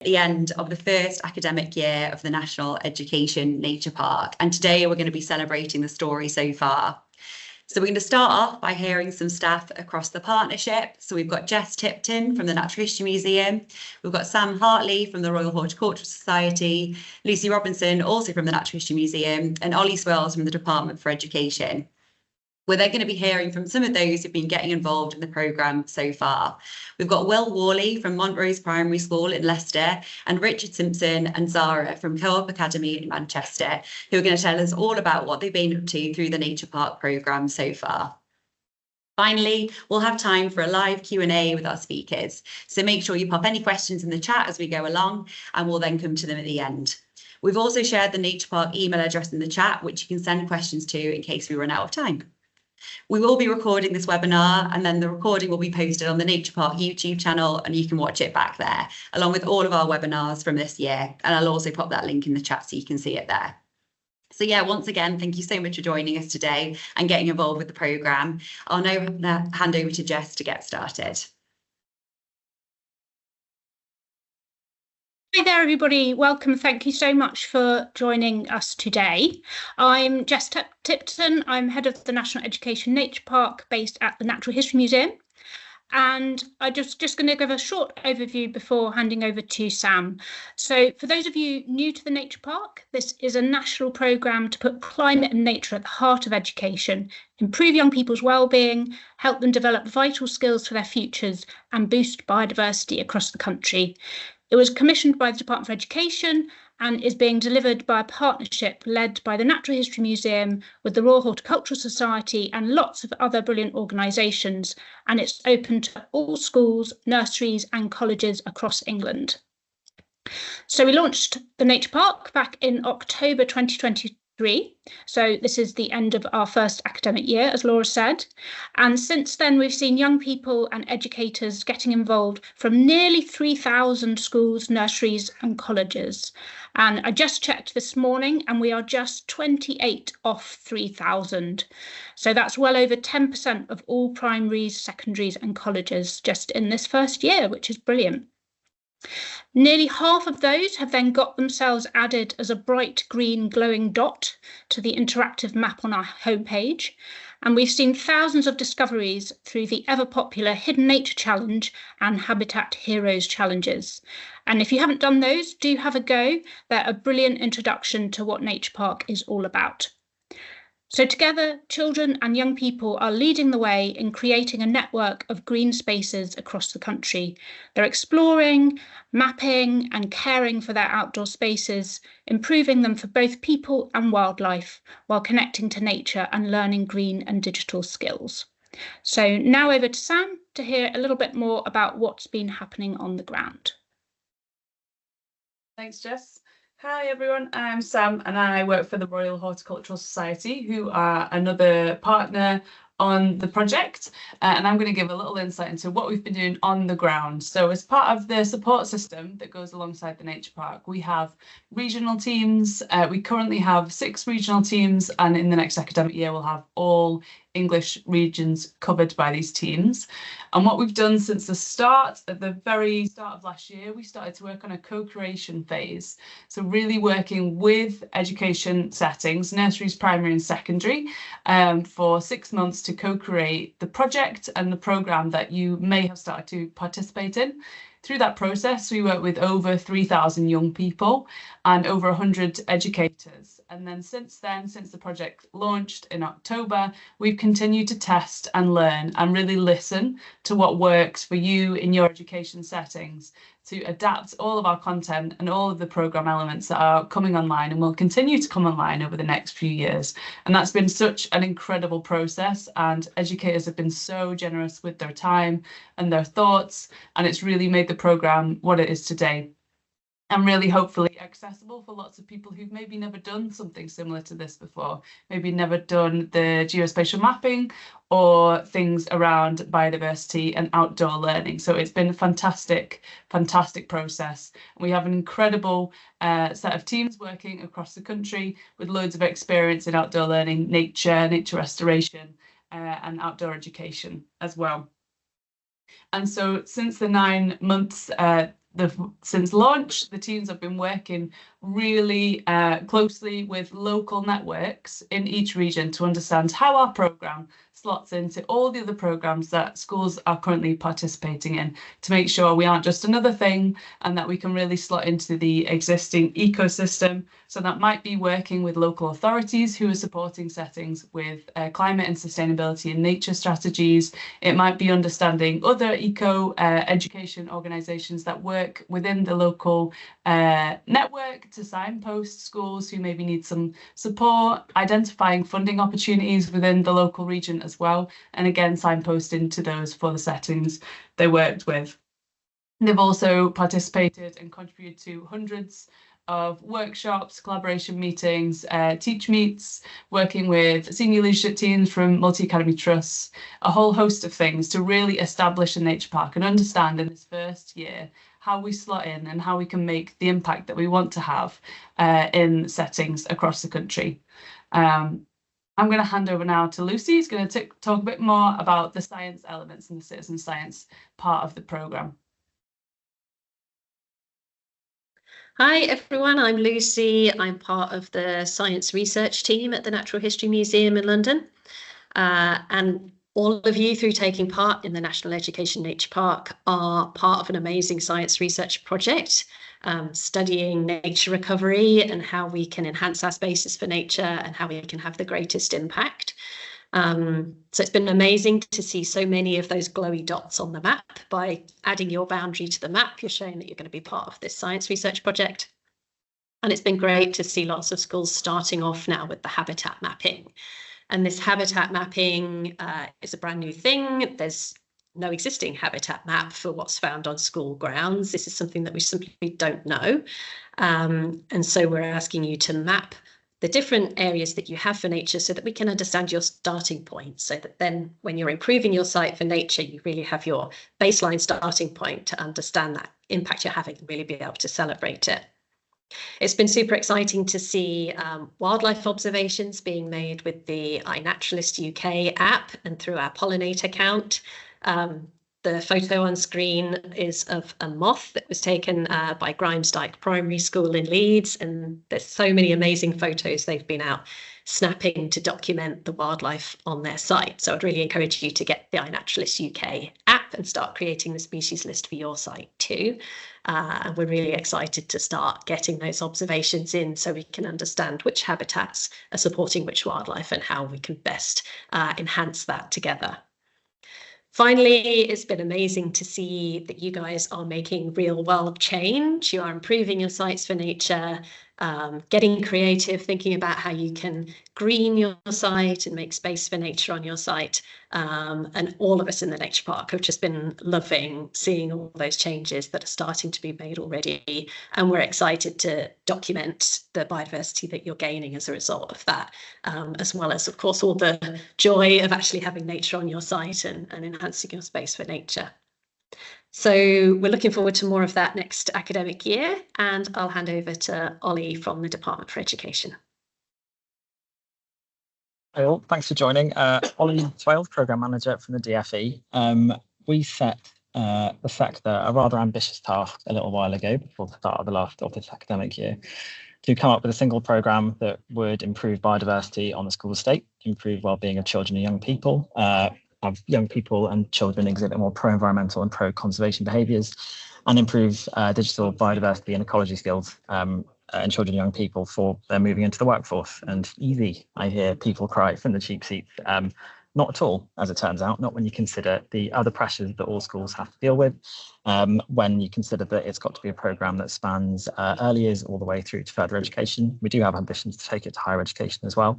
At the end of the first academic year of the National Education Nature Park, and today we're going to be celebrating the story so far. So we're going to start off by hearing some staff across the partnership. So we've got Jess Tipton from the Natural History Museum, we've got Sam Hartley from the Royal Horticultural Society, Lucy Robinson also from the Natural History Museum, and Ollie Swells from the Department for Education. We're then going to be hearing from some of those who've been getting involved in the programme so far. We've got Will Worley from Montrose Primary School in Leicester, and Richard Simpson and Zara from Co-op Academy in Manchester, who are going to tell us all about what they've been up to through the Nature Park programme so far. Finally, we'll have time for a live Q&A with our speakers. So make sure you pop any questions in the chat as we go along, and we'll then come to them at the end. We've also shared the Nature Park email address in the chat, which you can send questions to in case we run out of time. We will be recording this webinar, and then the recording will be posted on the Nature Park YouTube channel, and you can watch it back there, along with all of our webinars from this year. And I'll also pop that link in the chat so you can see it there. So yeah, once again, thank you so much for joining us today and getting involved with the programme. I'll now hand over to Jess to get started. Hi there, everybody. Welcome. Thank you so much for joining us today. I'm Jess Tipton. I'm head of the National Education Nature Park based at the Natural History Museum. And I'm just going to give a short overview before handing over to Sam. So for those of you new to the Nature Park, this is a national programme to put climate and nature at the heart of education, improve young people's well-being, help them develop vital skills for their futures, and boost biodiversity across the country. It was commissioned by the Department for Education and is being delivered by a partnership led by the Natural History Museum with the Royal Horticultural Society and lots of other brilliant organisations. And it's open to all schools, nurseries and colleges across England. So we launched the Nature Park back in October 2023. So this is the end of our first academic year, as Laura said. And since then, we've seen young people and educators getting involved from nearly 3,000 schools, nurseries and colleges. And I just checked this morning and we are just 28 off 3,000. So that's well over 10% of all primaries, secondaries and colleges just in this first year, which is brilliant. Nearly half of those have then got themselves added as a bright green glowing dot to the interactive map on our homepage. And we've seen thousands of discoveries through the ever popular Hidden Nature Challenge and Habitat Heroes challenges. And if you haven't done those, do have a go. They're a brilliant introduction to what Nature Park is all about. So together, children and young people are leading the way in creating a network of green spaces across the country. They're exploring, mapping and caring for their outdoor spaces, improving them for both people and wildlife, while connecting to nature and learning green and digital skills. So now over to Sam to hear a little bit more about what's been happening on the ground. Thanks, Jess. Hi everyone, I'm Sam and I work for the Royal Horticultural Society, who are another partner on the project, and I'm going to give a little insight into what we've been doing on the ground. So as part of the support system that goes alongside the Nature Park, we have regional teams. We currently have 6 regional teams, and in the next academic year we'll have all English regions covered by these teams. And what we've done since the start, at the very start of last year, we started to work on a co-creation phase. So really working with education settings, nurseries, primary and secondary, for 6 months to co-create the project and the programme that you may have started to participate in. Through that process, we worked with over 3,000 young people and over 100 educators. And then since the project launched in October, we've continued to test and learn and really listen to what works for you in your education settings, to adapt all of our content and all of the programme elements that are coming online and will continue to come online over the next few years. And that's been such an incredible process, and educators have been so generous with their time and their thoughts, and it's really made the programme what it is today. And really hopefully accessible for lots of people who've maybe never done something similar to this before, maybe never done the geospatial mapping or things around biodiversity and outdoor learning. So it's been a fantastic process. We have an incredible set of teams working across the country with loads of experience in outdoor learning, nature restoration and outdoor education as well. And so since the 9 months since launch, the teams have been working really closely with local networks in each region to understand how our programme slots into all the other programmes that schools are currently participating in, to make sure we aren't just another thing and that we can really slot into the existing ecosystem. So that might be working with local authorities who are supporting settings with climate and sustainability and nature strategies. It might be understanding other eco education organisations that work within the local network to signpost schools who maybe need some support, identifying funding opportunities within the local region as well, and again signposting to those for the settings they worked with. They've also participated and contributed to hundreds of workshops, collaboration meetings, teach meets, working with senior leadership teams from multi-academy trusts, a whole host of things to really establish a nature park and understand in this first year how we slot in and how we can make the impact that we want to have in settings across the country. I'm going to hand over now to Lucy, who's going to talk a bit more about the science elements and the citizen science part of the programme. Hi everyone, I'm Lucy. I'm part of the science research team at the Natural History Museum in London. And all of you, through taking part in the National Education Nature Park, are part of an amazing science research project, studying nature recovery and how we can enhance our spaces for nature and how we can have the greatest impact. So it's been amazing to see so many of those glowy dots on the map. By adding your boundary to the map, you're showing that you're going to be part of this science research project. And it's been great to see lots of schools starting off now with the habitat mapping. And this habitat mapping is a brand new thing. There's no existing habitat map for what's found on school grounds. This is something that we simply don't know. And so we're asking you to map the different areas that you have for nature so that we can understand your starting point, so that then when you're improving your site for nature, you really have your baseline starting point to understand that impact you're having and really be able to celebrate it. It's been super exciting to see wildlife observations being made with the iNaturalist UK app and through our pollinator count. The photo on screen is of a moth that was taken by Grimesdyke Primary School in Leeds, and there's so many amazing photos they've been out snapping to document the wildlife on their site. So I'd really encourage you to get the iNaturalist UK app and start creating the species list for your site too. And we're really excited to start getting those observations in so we can understand which habitats are supporting which wildlife and how we can best enhance that together. Finally, it's been amazing to see that you guys are making real world change. You are improving your sites for nature, getting creative, thinking about how you can green your site and make space for nature on your site. And all of us in the Nature Park have just been loving seeing all those changes that are starting to be made already. And we're excited to document the biodiversity that you're gaining as a result of that, as well as, of course, all the joy of actually having nature on your site and enhancing your space for nature. So we're looking forward to more of that next academic year, and I'll hand over to Ollie from the Department for Education. Hi all, thanks for joining. Ollie Twales, Programme Manager from the DFE. We set the sector a rather ambitious task a little while ago, before the start of this academic year, to come up with a single programme that would improve biodiversity on the school estate, improve wellbeing of children and young people, have young people and children exhibit more pro-environmental and pro-conservation behaviours, and improve digital biodiversity and ecology skills in children and young people for their moving into the workforce. And easy, I hear people cry from the cheap seats. Not at all, as it turns out, not when you consider the other pressures that all schools have to deal with, when you consider that it's got to be a programme that spans early years all the way through to further education. We do have ambitions to take it to higher education as well.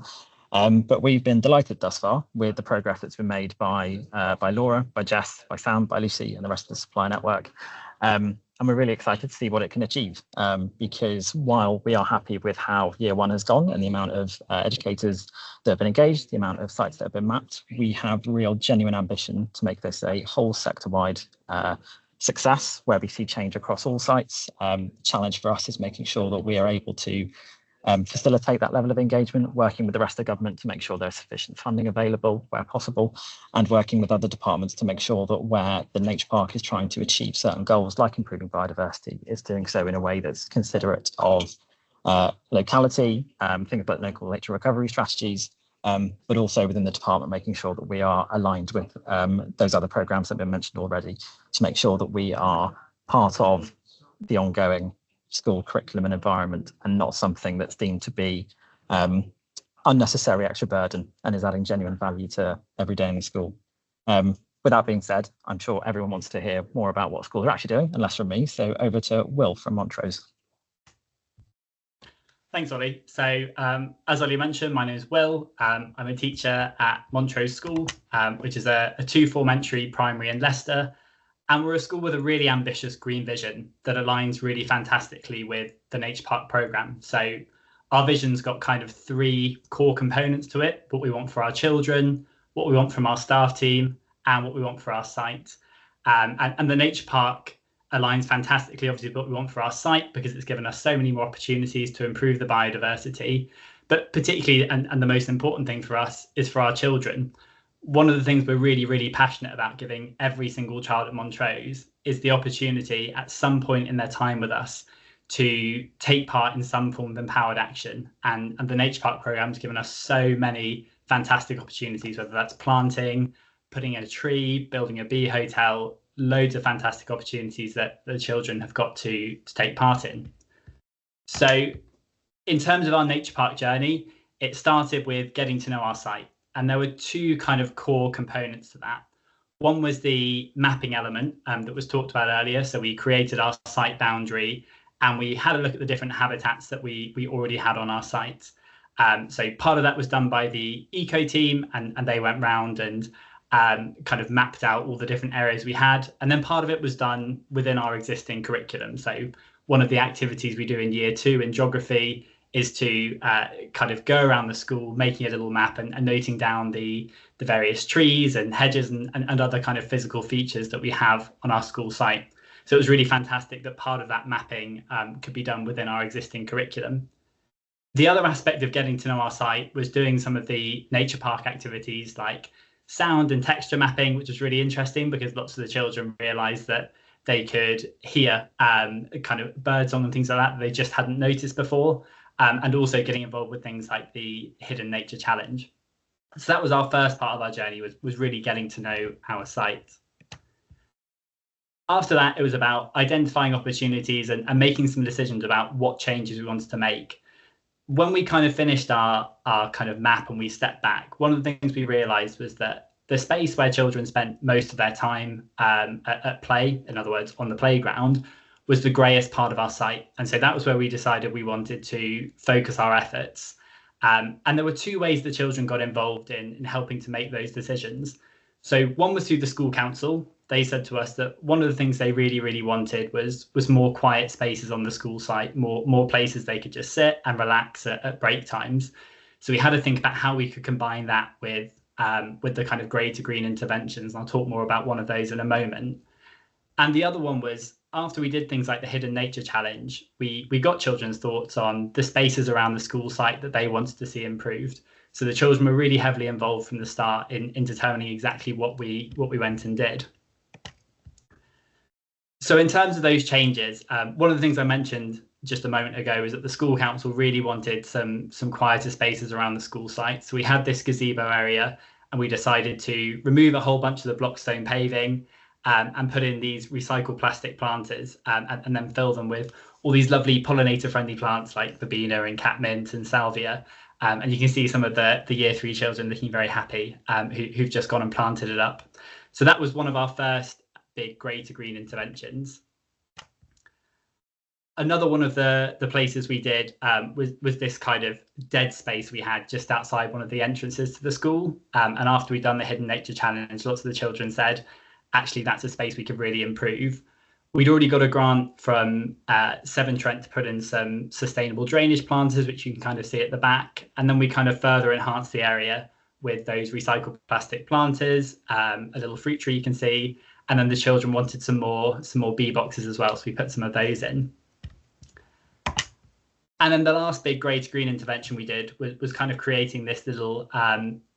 But we've been delighted thus far with the progress that's been made by Laura, by Jess, by Sam, by Lucy, and the rest of the supply network. And we're really excited to see what it can achieve, because while we are happy with how year one has gone and the amount of educators that have been engaged, the amount of sites that have been mapped, we have real genuine ambition to make this a whole sector-wide success where we see change across all sites. The challenge for us is making sure that we are able to facilitate that level of engagement, working with the rest of the government to make sure there's sufficient funding available where possible, and working with other departments to make sure that where the nature park is trying to achieve certain goals, like improving biodiversity, is doing so in a way that's considerate of locality, things like local nature recovery strategies, but also within the department, making sure that we are aligned with those other programs that have been mentioned already, to make sure that we are part of the ongoing school curriculum and environment, and not something that's deemed to be unnecessary extra burden and is adding genuine value to every day in the school. With that being said, I'm sure everyone wants to hear more about what schools are actually doing, and less from me. So over to Will from Montrose. Thanks, Ollie. So as Ollie mentioned, my name is Will. I'm a teacher at Montrose School, which is a two-form entry primary in Leicester. And we're a school with a really ambitious green vision that aligns really fantastically with the Nature Park programme. So our vision's got kind of three core components to it: what we want for our children, what we want from our staff team, and what we want for our site. And the Nature Park aligns fantastically, obviously, with what we want for our site, because it's given us so many more opportunities to improve the biodiversity. But particularly, and the most important thing for us, is for our children. One of the things we're really, really passionate about giving every single child at Montrose is the opportunity at some point in their time with us to take part in some form of empowered action. And the Nature Park programme has given us so many fantastic opportunities, whether that's planting, putting in a tree, building a bee hotel, loads of fantastic opportunities that the children have got to take part in. So in terms of our Nature Park journey, it started with getting to know our site. And there were two kind of core components to that. One was the mapping element that was talked about earlier. So we created our site boundary and we had a look at the different habitats that we already had on our site. So part of that was done by the eco team, and they went round and kind of mapped out all the different areas we had. And then part of it was done within our existing curriculum. So one of the activities we do in year 2 in geography is to kind of go around the school, making a little map and noting down the various trees and hedges and other kind of physical features that we have on our school site. So it was really fantastic that part of that mapping could be done within our existing curriculum. The other aspect of getting to know our site was doing some of the nature park activities like sound and texture mapping, which was really interesting because lots of the children realised that they could hear kind of bird song and things like that they just hadn't noticed before. And also getting involved with things like the Hidden Nature Challenge. So that was our first part of our journey, was really getting to know our site. After that, it was about identifying opportunities and making some decisions about what changes we wanted to make. When we kind of finished our kind of map and we stepped back, one of the things we realised was that the space where children spent most of their time at play, in other words, on the playground, was the greyest part of our site. And so that was where we decided we wanted to focus our efforts. And there were two ways the children got involved in helping to make those decisions. So one was through the school council. They said to us that one of the things they really, really wanted was more quiet spaces on the school site, more places they could just sit and relax at break times. So we had to think about how we could combine that with the kind of grey to green interventions. And I'll talk more about one of those in a moment. And the other one was, after we did things like the Hidden Nature Challenge, we got children's thoughts on the spaces around the school site that they wanted to see improved. So the children were really heavily involved from the start in determining exactly what we went and did. So in terms of those changes, one of the things I mentioned just a moment ago is that the school council really wanted some quieter spaces around the school site. So we had this gazebo area and we decided to remove a whole bunch of the blockstone paving and put in these recycled plastic planters and then fill them with all these lovely pollinator-friendly plants like verbena and catmint and salvia. And you can see some of the year 3 children looking very happy who've just gone and planted it up. So that was one of our first big grey to green interventions. Another one of the places we did was this kind of dead space we had just outside one of the entrances to the school. And after we'd done the Hidden Nature Challenge, lots of the children said, actually, that's a space we could really improve. We'd already got a grant from Severn Trent to put in some sustainable drainage planters, which you can kind of see at the back. And then we kind of further enhanced the area with those recycled plastic planters, a little fruit tree you can see. And then the children wanted some more bee boxes as well. So we put some of those in. And then the last big grey to green intervention we did was kind of creating this little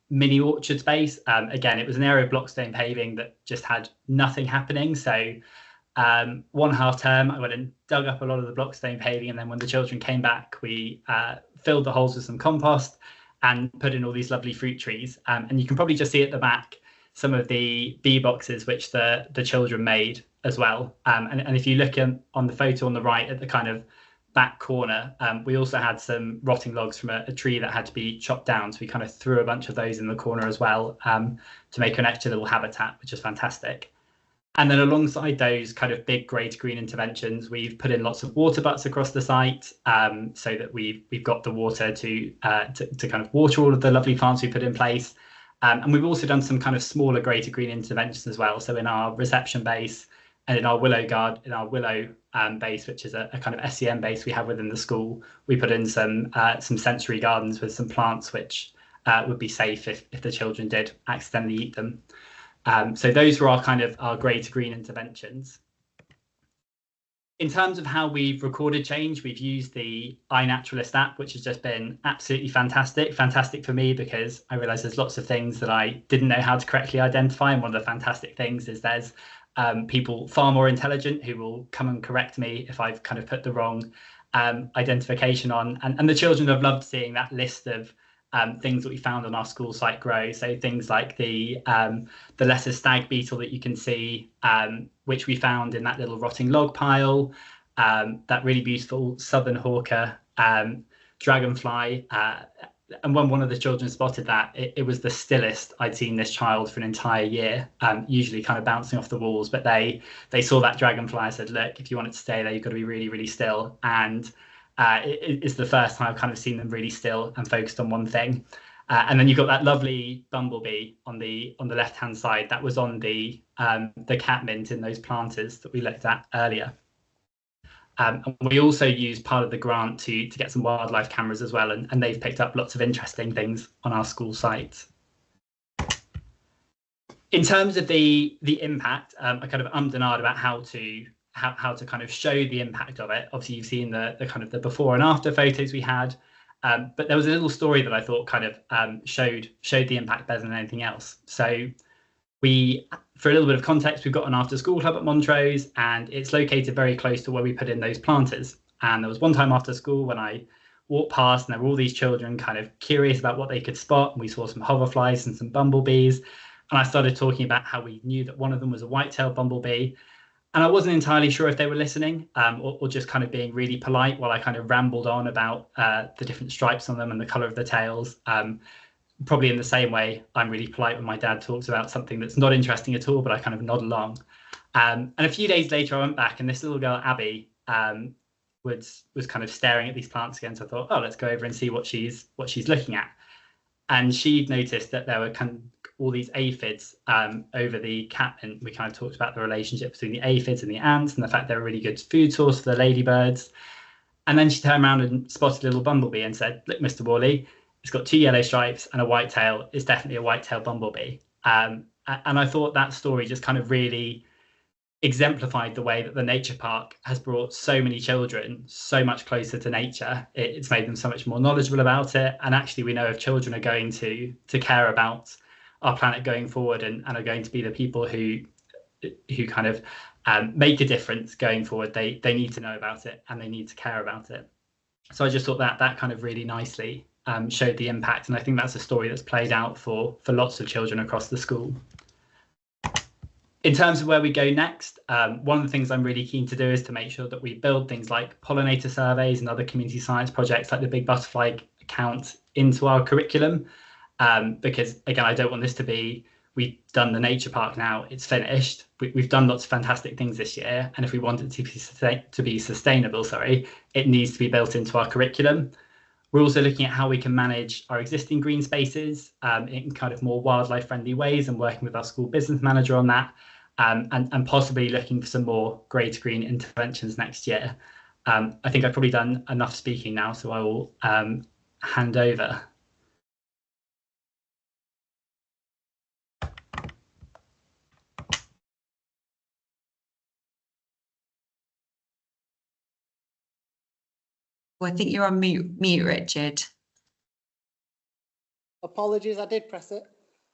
mini orchard space. Again, it was an area of blockstone paving that just had nothing happening. So one half term, I went and dug up a lot of the blockstone paving, and then when the children came back, we filled the holes with some compost and put in all these lovely fruit trees. And you can probably just see at the back some of the bee boxes which the children made as well. And if you look on the photo on the right at the kind of back corner, we also had some rotting logs from a tree that had to be chopped down. So we kind of threw a bunch of those in the corner as well, to make an extra little habitat, which is fantastic. And then alongside those kind of big grey to green interventions, we've put in lots of water butts across the site, so that we've got the water to kind of water all of the lovely plants we put in place. And we've also done some kind of smaller grey to green interventions as well. So in our reception base and in our willow base, which is a kind of SEM base we have within the school, we put in some sensory gardens with some plants which would be safe if the children did accidentally eat them. So those were our grey to green interventions. In terms of how we've recorded change, we've used the iNaturalist app, which has just been absolutely fantastic. Fantastic for me because I realise there's lots of things that I didn't know how to correctly identify. And one of the fantastic things is there's people far more intelligent who will come and correct me if I've kind of put the wrong identification on. And the children have loved seeing that list of things that we found on our school site grow. So things like the lesser stag beetle that you can see, which we found in that little rotting log pile, that really beautiful southern hawker dragonfly. And when one of the children spotted that, it was the stillest I'd seen this child for an entire year, usually kind of bouncing off the walls. But they saw that dragonfly and said, look, if you want it to stay there, you've got to be really, really still. And it's the first time I've kind of seen them really still and focused on one thing. And then you've got that lovely bumblebee on the left hand side that was on the cat mint in those planters that we looked at earlier. And we also used part of the grant to get some wildlife cameras as well, and they've picked up lots of interesting things on our school site. In terms of the impact, I kind of ummed and ahed about how to kind of show the impact of it. Obviously, you've seen the kind of the before and after photos we had, but there was a little story that I thought kind of showed the impact better than anything else. So for a little bit of context, we've got an after school club at Montrose, and it's located very close to where we put in those planters. And there was one time after school when I walked past and there were all these children kind of curious about what they could spot. And we saw some hoverflies and some bumblebees. And I started talking about how we knew that one of them was a white-tailed bumblebee. And I wasn't entirely sure if they were listening, or just kind of being really polite while I kind of rambled on about the different stripes on them and the colour of the tails. Probably in the same way, I'm really polite when my dad talks about something that's not interesting at all, but I kind of nod along. And a few days later, I went back, and this little girl, Abby, was kind of staring at these plants again. So I thought, oh, let's go over and see what she's looking at. And she'd noticed that there were kind of all these aphids over the catmint. We kind of talked about the relationship between the aphids and the ants, and the fact they're a really good food source for the ladybirds. And then she turned around and spotted a little bumblebee and said, look, Mr. Worley, it's got 2 yellow stripes and a white tail. It's definitely a white-tailed bumblebee. And I thought that story just kind of really exemplified the way that the nature park has brought so many children so much closer to nature. It's made them so much more knowledgeable about it. And actually, we know if children are going to care about our planet going forward and are going to be the people who kind of make a difference going forward, they need to know about it and they need to care about it. So I just thought that kind of really nicely showed the impact, and I think that's a story that's played out for lots of children across the school. In terms of where we go next, one of the things I'm really keen to do is to make sure that we build things like pollinator surveys and other community science projects like the Big Butterfly account into our curriculum, because again, I don't want this to be, we've done the nature park now, it's finished. We've done lots of fantastic things this year, and if we want it to be sustainable, it needs to be built into our curriculum. We're also looking at how we can manage our existing green spaces in kind of more wildlife friendly ways, and working with our school business manager on that, and possibly looking for some more grey to green interventions next year. I think I've probably done enough speaking now, so I will hand over. Well, I think you're on mute, Richard. Apologies, I did press it.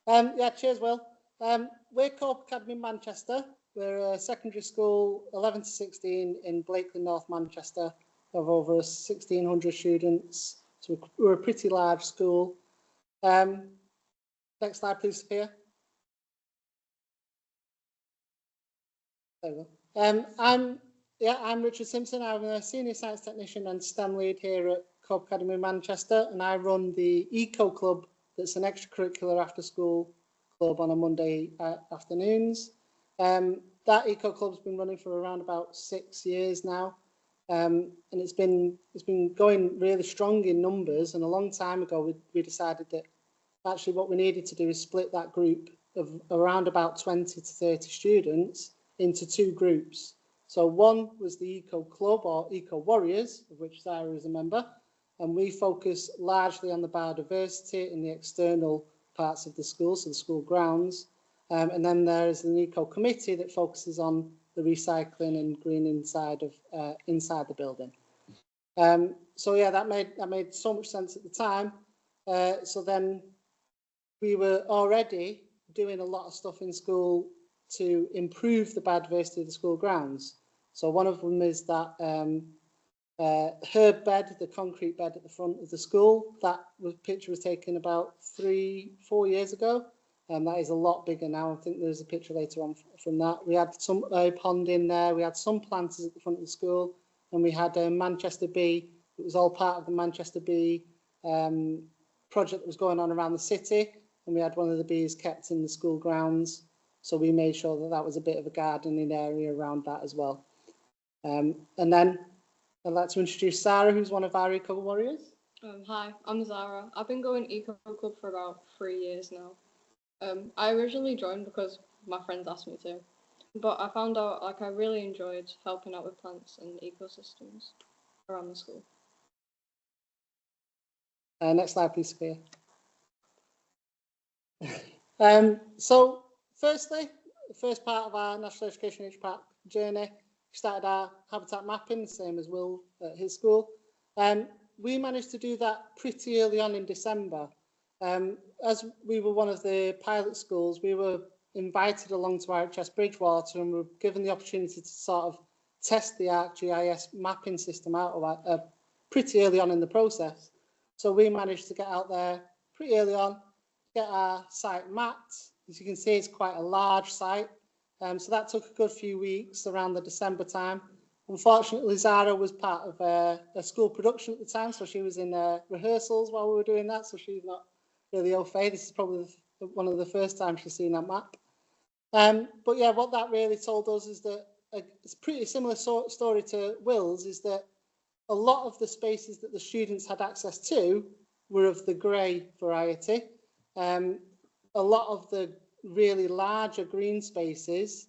Yeah, cheers, Will. We're Co-op Academy Manchester. We're a secondary school, 11 to 16 in Blakely, North Manchester, of over 1,600 students. So we're a pretty large school. Next slide, please, Sophia. There we go. I'm Richard Simpson. I'm a senior science technician and STEM lead here at Co-op Academy Manchester, and I run the Eco Club. That's an extracurricular after-school club on a Monday afternoons. That Eco Club's been running for around about 6 years now, and it's been going really strong in numbers. And a long time ago, we decided that actually what we needed to do is split that group of around about 20 to 30 students into 2 groups. So one was the Eco Club or Eco Warriors, of which Zara is a member, and we focus largely on the biodiversity in the external parts of the school, so the school grounds. And then there is an Eco Committee that focuses on the recycling and green inside the building. So yeah, that made so much sense at the time. So then we were already doing a lot of stuff in school to improve the biodiversity of the school grounds. So one of them is that herb bed, the concrete bed at the front of the school. That picture was taken about 3-4 years ago. That is a lot bigger now. I think there's a picture later on from that. We had some pond in there. We had some planters at the front of the school, and we had a Manchester Bee. It was all part of the Manchester Bee project that was going on around the city, and we had one of the bees kept in the school grounds. So we made sure that that was a bit of a gardening area around that as well. And then I'd like to introduce Sarah, who's one of our Eco Warriors. Hi, I'm Zara. I've been going Eco Club for about 3 years now. I originally joined because my friends asked me to, but I found out I really enjoyed helping out with plants and ecosystems around the school. Next slide, please, Sophia. So firstly, the first part of our National Education Nature Park journey, we started our habitat mapping, the same as Will at his school. We managed to do that pretty early on in December. As we were one of the pilot schools, we were invited along to RHS Bridgewater and were given the opportunity to sort of test the ArcGIS mapping system out pretty early on in the process. So we managed to get out there pretty early on, get our site mapped. As you can see, it's quite a large site. So that took a good few weeks around the December time. Unfortunately, Zara was part of a school production at the time, so she was in rehearsals while we were doing that, so she's not really au fait. This is probably one of the first times she's seen that map. But yeah, what that really told us is that it's a pretty similar story to Will's, is that a lot of the spaces that the students had access to were of the grey variety. A lot of the really larger green spaces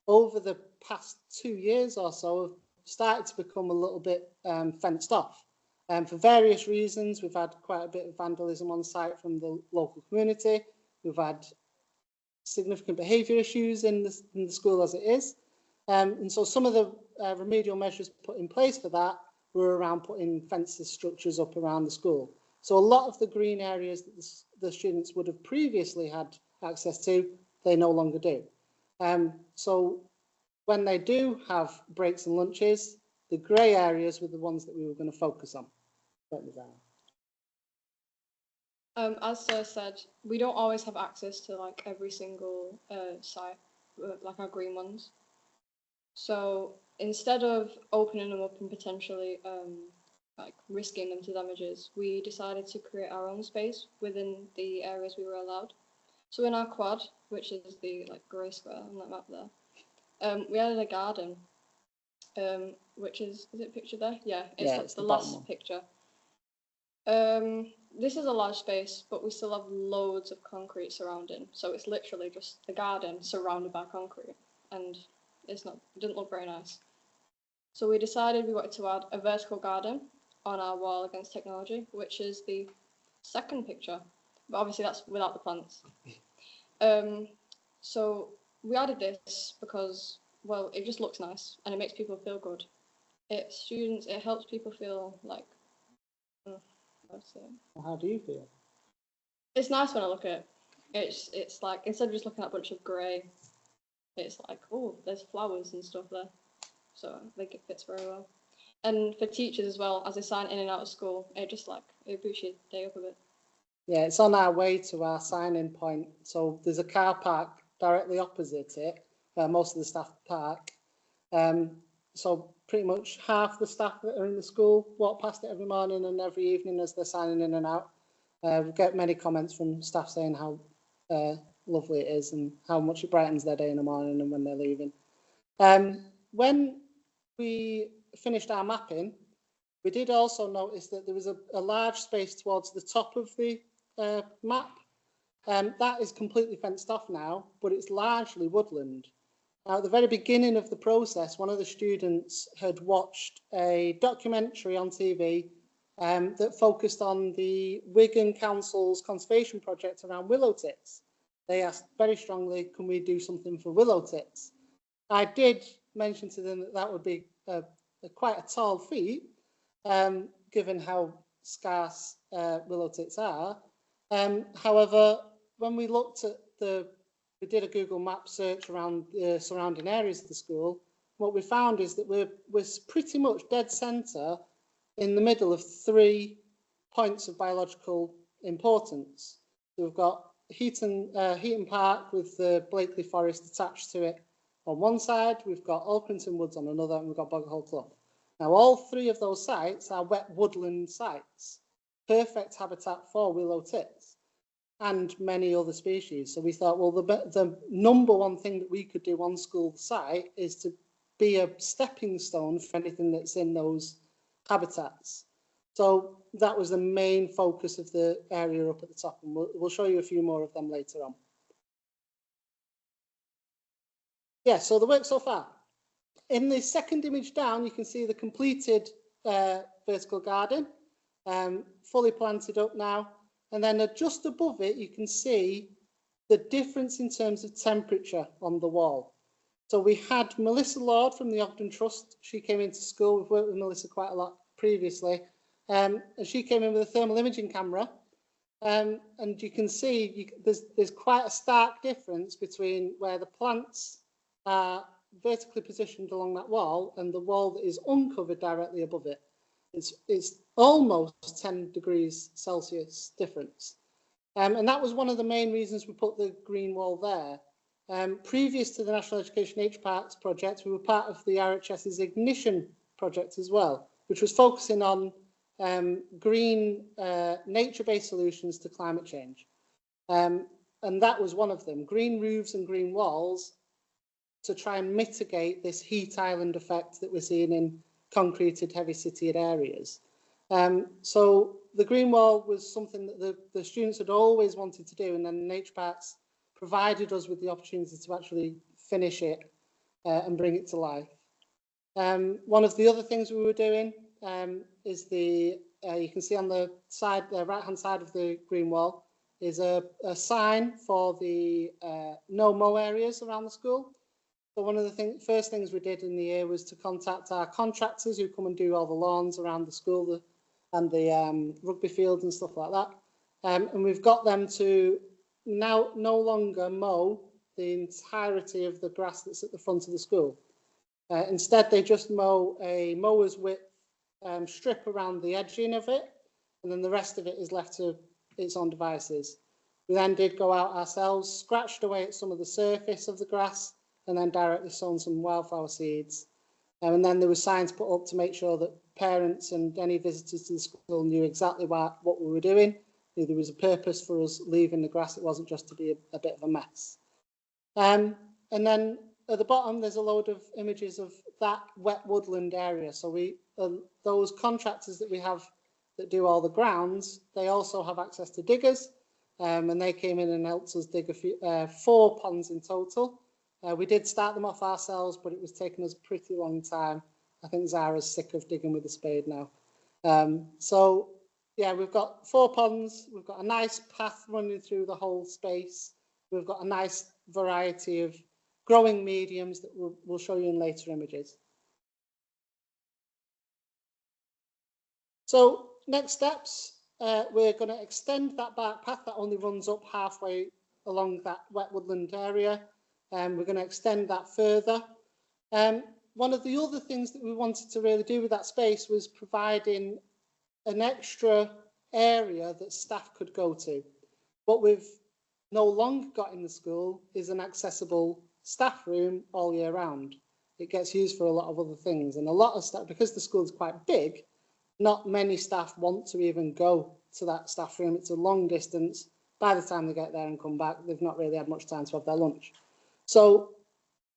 over the past 2 years or so have started to become a little bit fenced off. For various reasons, we've had quite a bit of vandalism on site from the local community. We've had significant behaviour issues in the school as it is. And so some of the remedial measures put in place for that were around putting fences structures up around the school. So a lot of the green areas that the students would have previously had access to, they no longer do. So when they do have breaks and lunches, the grey areas were the ones that we were going to focus on. As Sir said, we don't always have access to like every single site, like our green ones. So instead of opening them up and potentially like risking them to damages, we decided to create our own space within the areas we were allowed. So in our quad, which is the like grey square on that map there, we added a garden, which is it pictured there? Yeah, it's the last one. Picture. This is a large space, but we still have loads of concrete surrounding. So it's literally just a garden surrounded by concrete, and it didn't look very nice. So we decided we wanted to add a vertical garden on our wall against technology, which is the second picture, but obviously that's without the plants. So we added this because, well, it just looks nice and it makes people feel good. It helps people feel like That's it. How do you feel? It's nice when I look at it. It's like, instead of just looking at a bunch of grey, it's like, oh, there's flowers and stuff there. So I think it fits very well. And for teachers as well, as they sign in and out of school, it boosts your day up a bit. Yeah, it's on our way to our sign-in point. So there's a car park directly opposite it, where most of the staff park. So pretty much half the staff that are in the school walk past it every morning and every evening as they're signing in and out. We get many comments from staff saying how lovely it is and how much it brightens their day in the morning and when they're leaving. When we finished our mapping, we did also notice that there was a large space towards the top of the map. That is completely fenced off now, but it's largely woodland. Now, at the very beginning of the process, one of the students had watched a documentary on TV that focused on the Wigan Council's conservation project around willow tits. They asked very strongly, can we do something for willow tits? I did mention to them that that would be quite a tall feat, given how scarce willow tits are. However, when we looked at we did a Google Map search around the surrounding areas of the school, what we found is that we're pretty much dead centre in the middle of 3 points of biological importance. So we've got Heaton Park with the Blakely Forest attached to it on one side, we've got Alcrington Woods on another, and we've got Boghole Clough. Now, all 3 of those sites are wet woodland sites, perfect habitat for willow tits and many other species. So we thought, well, the number one thing that we could do on school site is to be a stepping stone for anything that's in those habitats. So that was the main focus of the area up at the top, and we'll show you a few more of them later on. Yeah, so the work so far. In the second image down, you can see the completed vertical garden, fully planted up now. And then just above it, you can see the difference in terms of temperature on the wall. So we had Melissa Lord from the Ogden Trust. She came into school. We've worked with Melissa quite a lot previously. And she came in with a thermal imaging camera. And you can see there's quite a stark difference between where the plants are vertically positioned along that wall and the wall that is uncovered directly above it. It's almost 10 degrees Celsius difference. And that was one of the main reasons we put the green wall there. Previous to the National Education Nature Parks project, we were part of the RHS's Ignition project as well, which was focusing on green nature-based solutions to climate change. And that was one of them, green roofs and green walls to try and mitigate this heat island effect that we're seeing in concreted, heavy city areas. So the green wall was something that the students had always wanted to do, and then Nature Parks provided us with the opportunity to actually finish it and bring it to life. One of the other things we were doing is you can see on the side, the right-hand side of the green wall, is a sign for the no mow areas around the school. So one of the first things we did in the year was to contact our contractors who come and do all the lawns around the school and the rugby fields and stuff like that. And we've got them to now no longer mow the entirety of the grass that's at the front of the school. Instead, they just mow a mower's width strip around the edging of it, and then the rest of it is left to its own devices. We then did go out ourselves, scratched away at some of the surface of the grass, and then directly sown some wildflower seeds. And then there were signs put up to make sure that parents and any visitors to the school knew exactly what we were doing. There was a purpose for us leaving the grass. It wasn't just to be a bit of a mess. And then at the bottom, there's a load of images of that wet woodland area. So those contractors that we have that do all the grounds, they also have access to diggers. And they came in and helped us dig 4 ponds in total. We did start them off ourselves, but it was taking us a pretty long time. I think Zara's sick of digging with a spade now. So yeah, we've got 4 ponds. We've got a nice path running through the whole space. We've got a nice variety of growing mediums that we'll show you in later images. So next steps, we're going to extend that bike path that only runs up halfway along that wet woodland area. We're going to extend that further. One of the other things that we wanted to really do with that space was providing an extra area that staff could go to. What we've no longer got in the school is an accessible staff room all year round. It gets used for a lot of other things, and a lot of staff, because the school is quite big, not many staff want to even go to that staff room. It's a long distance. By the time they get there and come back, they've not really had much time to have their lunch. So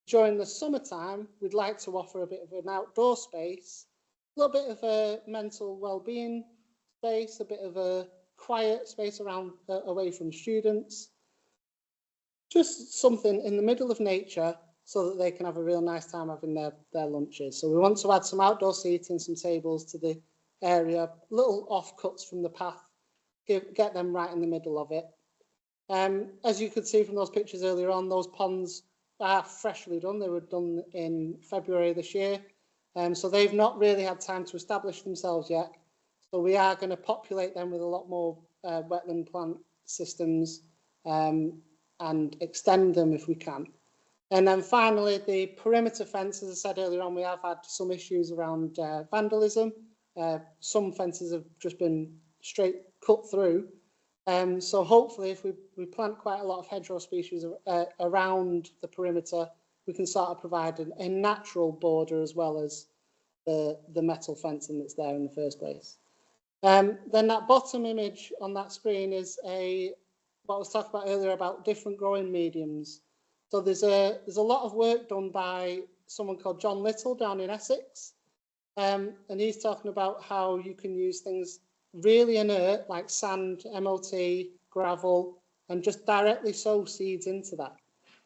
during the summertime, we'd like to offer a bit of an outdoor space, a little bit of a mental well-being space, a bit of a quiet space around away from students, just something in the middle of nature so that they can have a real nice time having their lunches. So we want to add some outdoor seating, some tables to the area, little offcuts from the path, get them right in the middle of it. As you could see from those pictures earlier on, those ponds are freshly done. They were done in February this year. So they've not really had time to establish themselves yet. So we are going to populate them with a lot more wetland plant systems and extend them if we can. And then finally, the perimeter fence, as I said earlier on, we have had some issues around vandalism. Some fences have just been straight cut through. So hopefully, if we plant quite a lot of hedgerow species around the perimeter, we can sort of provide a natural border as well as the metal fencing that's there in the first place. Then that bottom image on that screen is what I was talking about earlier about different growing mediums. So there's a lot of work done by someone called John Little down in Essex, and he's talking about how you can use things really inert like sand, MOT, gravel, and just directly sow seeds into that.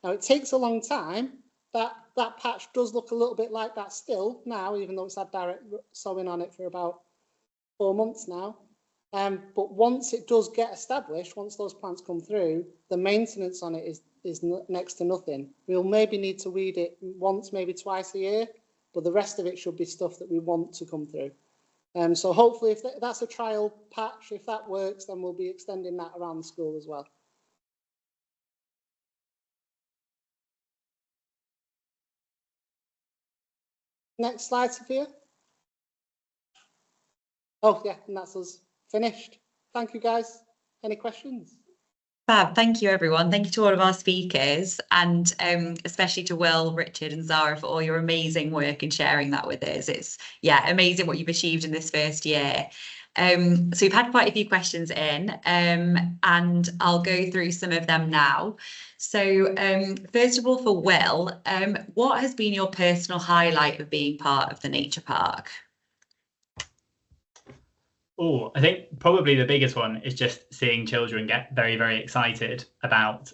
Now it takes a long time. That patch does look a little bit like that still now, even though it's had direct sowing on it for about 4 months now. But once it does get established, once those plants come through, the maintenance on it is next to nothing. We'll maybe need to weed it once, maybe twice a year, but the rest of it should be stuff that we want to come through. So hopefully, if that's a trial patch, if that works, then we'll be extending that around the school as well. Next slide, Sophia. Oh, yeah, and that's us finished. Thank you, guys. Any questions? Fab, thank you everyone. Thank you to all of our speakers, and especially to Will, Richard and Zara for all your amazing work and sharing that with us. It's amazing what you've achieved in this first year. So we've had quite a few questions in, and I'll go through some of them now. So first of all, for Will, what has been your personal highlight of being part of the Nature Park? Oh, I think probably the biggest one is just seeing children get very, very excited about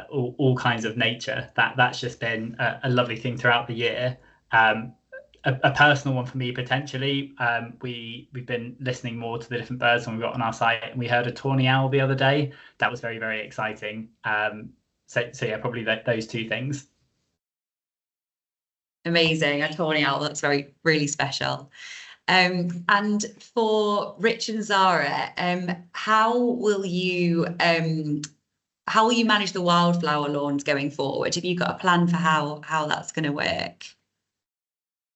all kinds of nature. That's just been a lovely thing throughout the year. A personal one for me potentially. We've been listening more to the different birds when we got on our site, and we heard a tawny owl the other day. That was very, very exciting. So yeah, probably those two things. Amazing, a tawny owl. That's really special. And for Rich and Zara, how will you manage the wildflower lawns going forward? Have you got a plan for how that's going to work?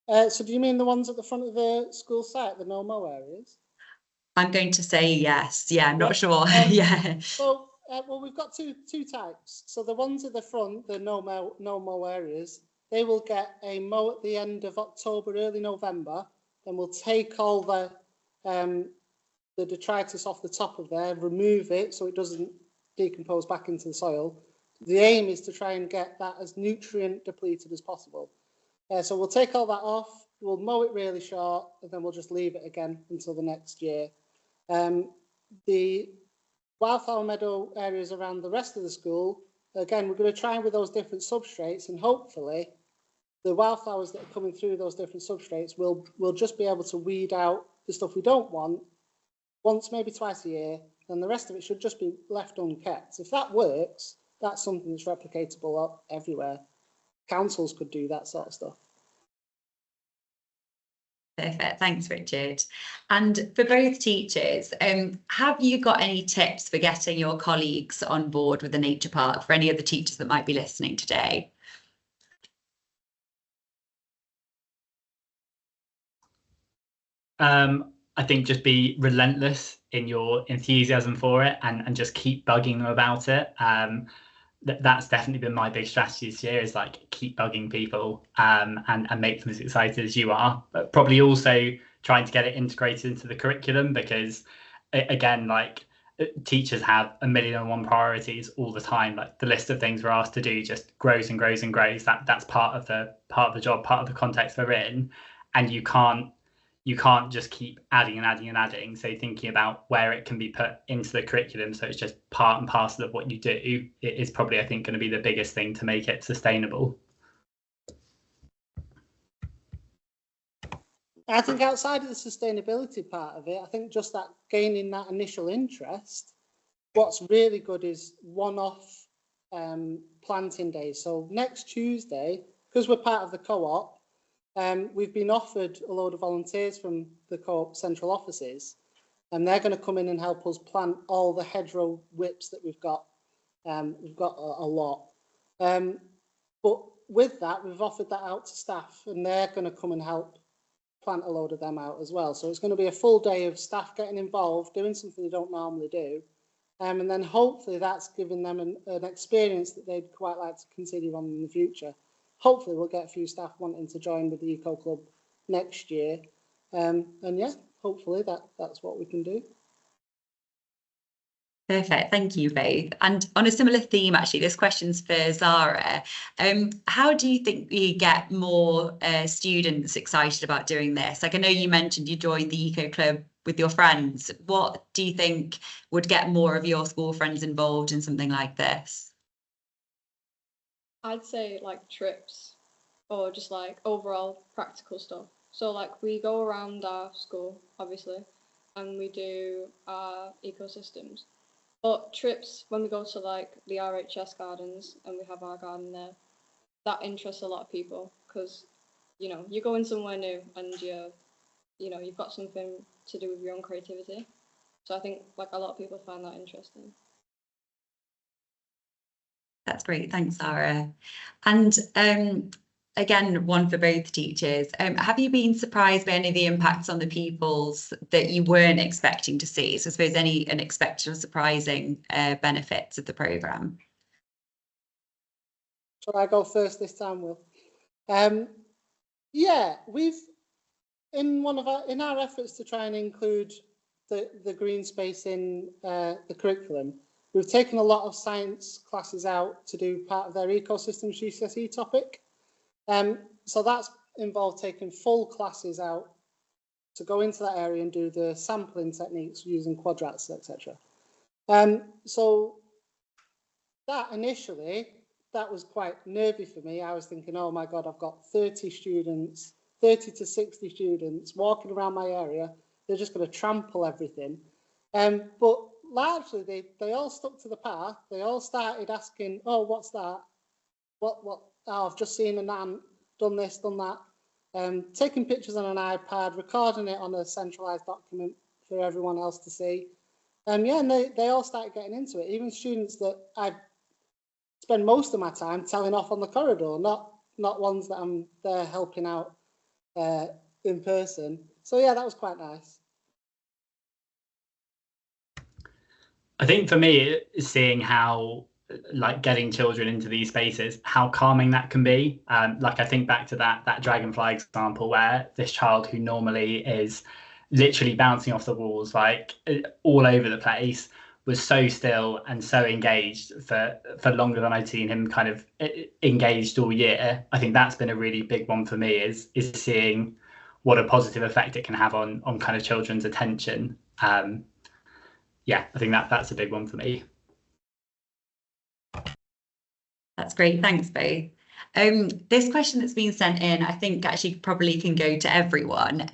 So do you mean the ones at the front of the school site, the no-mow areas? I'm going to say yes. Yeah, I'm not sure. Yeah. Well, we've got two types. So the ones at the front, the no-mow areas, they will get a mow at the end of October, early November. Then we'll take all the detritus off the top of there, remove it so it doesn't decompose back into the soil. The aim is to try and get that as nutrient depleted as possible. So we'll take all that off, we'll mow it really short, and then we'll just leave it again until the next year. The wildflower meadow areas around the rest of the school, again, we're going to try with those different substrates, and hopefully the wildflowers that are coming through those different substrates will just be able to weed out the stuff we don't want once, maybe twice a year, and the rest of it should just be left unkept. If that works, that's something that's replicatable everywhere. Councils could do that sort of stuff. Perfect. Thanks, Richard. And for both teachers, have you got any tips for getting your colleagues on board with the nature park for any of the teachers that might be listening today? I think just be relentless in your enthusiasm for it and just keep bugging them about it. That's definitely been my big strategy this year, is like keep bugging people and make them as excited as you are, but probably also trying to get it integrated into the curriculum, because again, like teachers have 1,000,001 priorities all the time. Like the list of things we're asked to do just grows and grows and grows. That's part of the job, part of the context they're in, and you can't just keep adding and adding and adding. So thinking about where it can be put into the curriculum, so it's just part and parcel of what you do, it is probably, I think, going to be the biggest thing to make it sustainable. I think outside of the sustainability part of it, I think just that gaining that initial interest, what's really good is one-off planting days. So next Tuesday, because we're part of the co-op, we've been offered a load of volunteers from the co-op central offices, and they're going to come in and help us plant all the hedgerow whips that we've got. We've got a lot. But with that, we've offered that out to staff, and they're going to come and help plant a load of them out as well. So it's going to be a full day of staff getting involved, doing something they don't normally do. And then hopefully that's giving them an experience that they'd quite like to continue on in the future. Hopefully we'll get a few staff wanting to join with the Eco Club next year. And yeah, hopefully that's what we can do. Perfect. Thank you both. And on a similar theme, actually, this question's for Zara. How do you think you get more students excited about doing this? Like, I know you mentioned you joined the Eco Club with your friends. What do you think would get more of your school friends involved in something like this? I'd say like trips or just like overall practical stuff. So like we go around our school, obviously, and we do our ecosystems. But trips, when we go to like the RHS gardens and we have our garden there, that interests a lot of people, because, you know, you're going somewhere new and you've got something to do with your own creativity. So I think like a lot of people find that interesting. That's great. Thanks, Zara. And again, one for both teachers. Have you been surprised by any of the impacts on the pupils that you weren't expecting to see? So I suppose any unexpected or surprising benefits of the programme? Shall I go first this time, Will? Yeah, we've in our efforts to try and include the green space in the curriculum, we've taken a lot of science classes out to do part of their ecosystems GCSE topic. So that's involved taking full classes out to go into that area and do the sampling techniques using quadrats, etc. So that initially, that was quite nervy for me. I was thinking, oh my God, I've got 30 to 60 students walking around my area. They're just going to trample everything. But largely, they all stuck to the path. They all started asking, oh, what's that? Oh, I've just seen an ant, done this, done that. Taking pictures on an iPad, recording it on a centralised document for everyone else to see. Yeah, and they all started getting into it. Even students that I spend most of my time telling off on the corridor, not ones that I'm there helping out in person. So yeah, that was quite nice. I think for me, seeing how like getting children into these spaces, how calming that can be. Like I think back to that dragonfly example where this child who normally is literally bouncing off the walls like all over the place was so still and so engaged for longer than I'd seen him kind of engaged all year. I think that's been a really big one for me, is seeing what a positive effect it can have on kind of children's attention. Yeah, I think that's a big one for me. That's great. Thanks, both. This question that's been sent in, I think actually probably can go to everyone.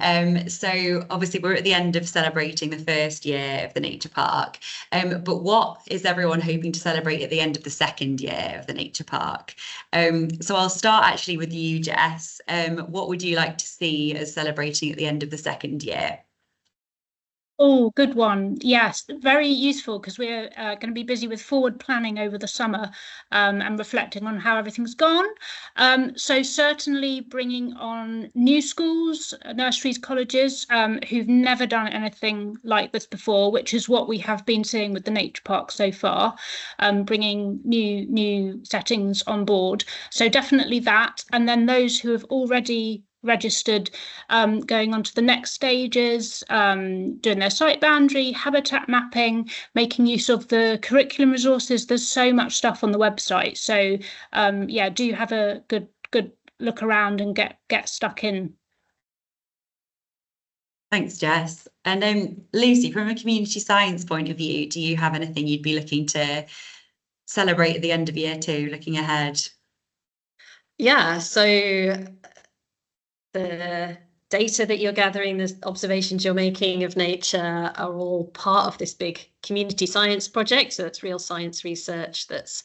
So obviously we're at the end of celebrating the first year of the Nature Park, but what is everyone hoping to celebrate at the end of the second year of the Nature Park? So I'll start actually with you, Jess. What would you like to see as celebrating at the end of the second year? Oh, good one. Yes, very useful because we're going to be busy with forward planning over the summer and reflecting on how everything's gone. So certainly bringing on new schools, nurseries, colleges who've never done anything like this before, which is what we have been seeing with the Nature Park so far, bringing new settings on board. So definitely that. And then those who have already registered, going on to the next stages, doing their site boundary, habitat mapping, making use of the curriculum resources. There's so much stuff on the website. So yeah, do have a good look around and get stuck in. Thanks, Jess. And Lucy, from a community science point of view, do you have anything you'd be looking to celebrate at the end of year two, looking ahead? Yeah, so the data that you're gathering, the observations you're making of nature are all part of this big community science project. So it's real science research that's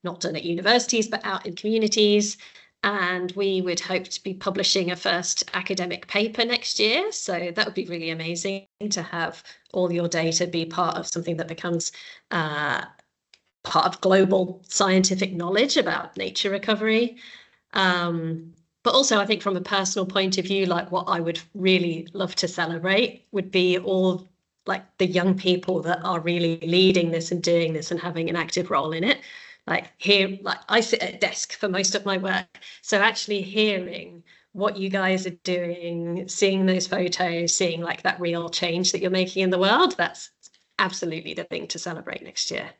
not done at universities, but out in communities. And we would hope to be publishing a first academic paper next year. So that would be really amazing to have all your data be part of something that becomes part of global scientific knowledge about nature recovery. But also, I think from a personal point of view, like what I would really love to celebrate would be all like the young people that are really leading this and doing this and having an active role in it. Like here, like I sit at a desk for most of my work. So actually hearing what you guys are doing, seeing those photos, seeing like that real change that you're making in the world, that's absolutely the thing to celebrate next year.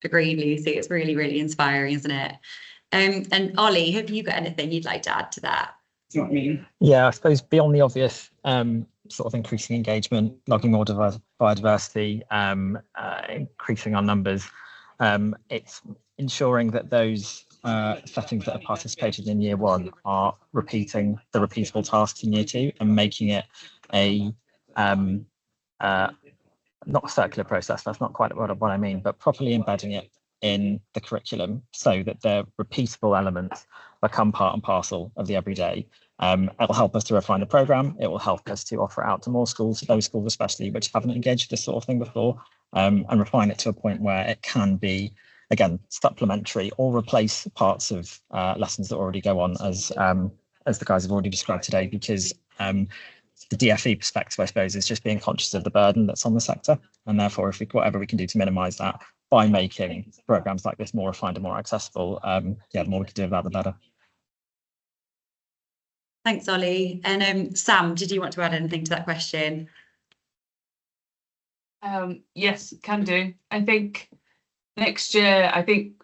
Agreed, Lucy. It's really, really inspiring, isn't it? And Ollie, have you got anything you'd like to add to that? Do you know what I mean? Yeah, I suppose beyond the obvious sort of increasing engagement, logging more biodiversity, increasing our numbers, it's ensuring that those settings that have participated in year one are repeating the repeatable tasks in year two and making it a not a circular process, that's not quite what I mean, but properly embedding it in the curriculum so that the repeatable elements become part and parcel of the everyday. It will help us to refine the programme. It will help us to offer it out to more schools, those schools especially which haven't engaged with this sort of thing before, and refine it to a point where it can be, again, supplementary or replace parts of lessons that already go on, as the guys have already described today, because the DFE perspective, I suppose, is just being conscious of the burden that's on the sector. And therefore, if we whatever we can do to minimise that by making programmes like this more refined and more accessible, yeah, the more we can do about the better. Thanks, Ollie. And Sam, did you want to add anything to that question? Yes, can do. I think next year,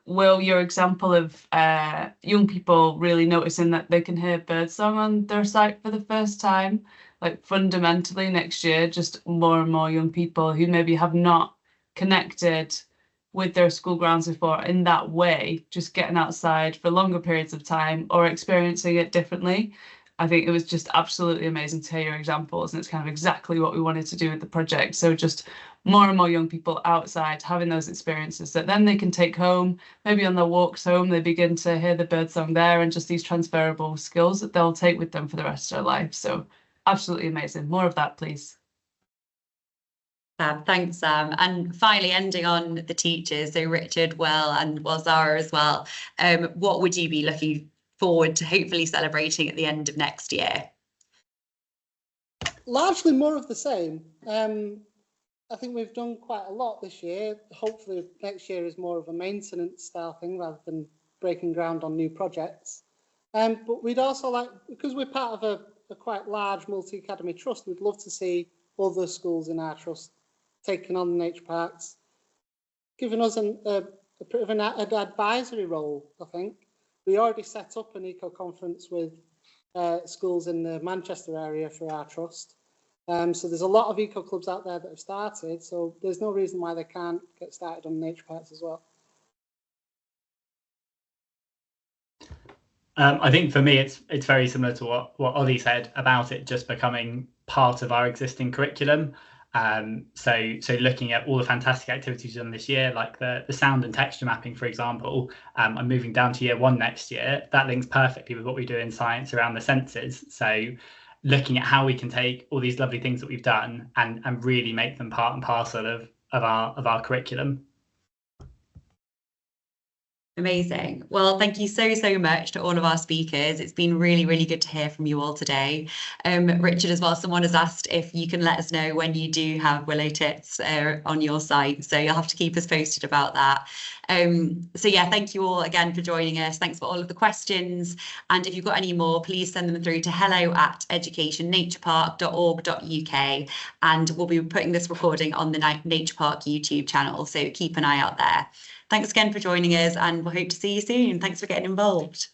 Will, your example of young people really noticing that they can hear birdsong on their site for the first time, like fundamentally next year, just more and more young people who maybe have not connected with their school grounds before in that way, just getting outside for longer periods of time or experiencing it differently. I think it was just absolutely amazing to hear your examples, and it's kind of exactly what we wanted to do with the project. So just more and more young people outside having those experiences that then they can take home, maybe on their walks home, they begin to hear the birdsong there, and just these transferable skills that they'll take with them for the rest of their life. So absolutely amazing. More of that, please. Thanks, Sam. And finally, ending on the teachers, so Richard, Will, and Zara as well. What would you be looking forward to hopefully celebrating at the end of next year? Largely more of the same. I think we've done quite a lot this year. Hopefully next year is more of a maintenance style thing rather than breaking ground on new projects. But we'd also like, because we're part of a quite large multi-academy trust, we'd love to see other schools in our trust taking on the nature parks, giving us a bit of an advisory role, I think. We already set up an eco-conference with schools in the Manchester area for our trust. So there's a lot of eco clubs out there that have started, so there's no reason why they can't get started on nature parks as well. I think for me, it's very similar to what Ollie said about it just becoming part of our existing curriculum. So looking at all the fantastic activities done this year, like the sound and texture mapping, for example. I'm moving down to year 1 next year. That links perfectly with what we do in science around the senses. So looking at how we can take all these lovely things that we've done and really make them part and parcel of our curriculum. Amazing. Well, thank you so much to all of our speakers. It's been really good to hear from you all today. Richard, as well, someone has asked if you can let us know when you do have Willow Tits on your site. So you'll have to keep us posted about that. So yeah, thank you all again for joining us. Thanks for all of the questions. And if you've got any more, please send them through to hello@educationnaturepark.org.uk. And we'll be putting this recording on the Nature Park YouTube channel. So keep an eye out there. Thanks again for joining us, and we'll hope to see you soon. Thanks for getting involved.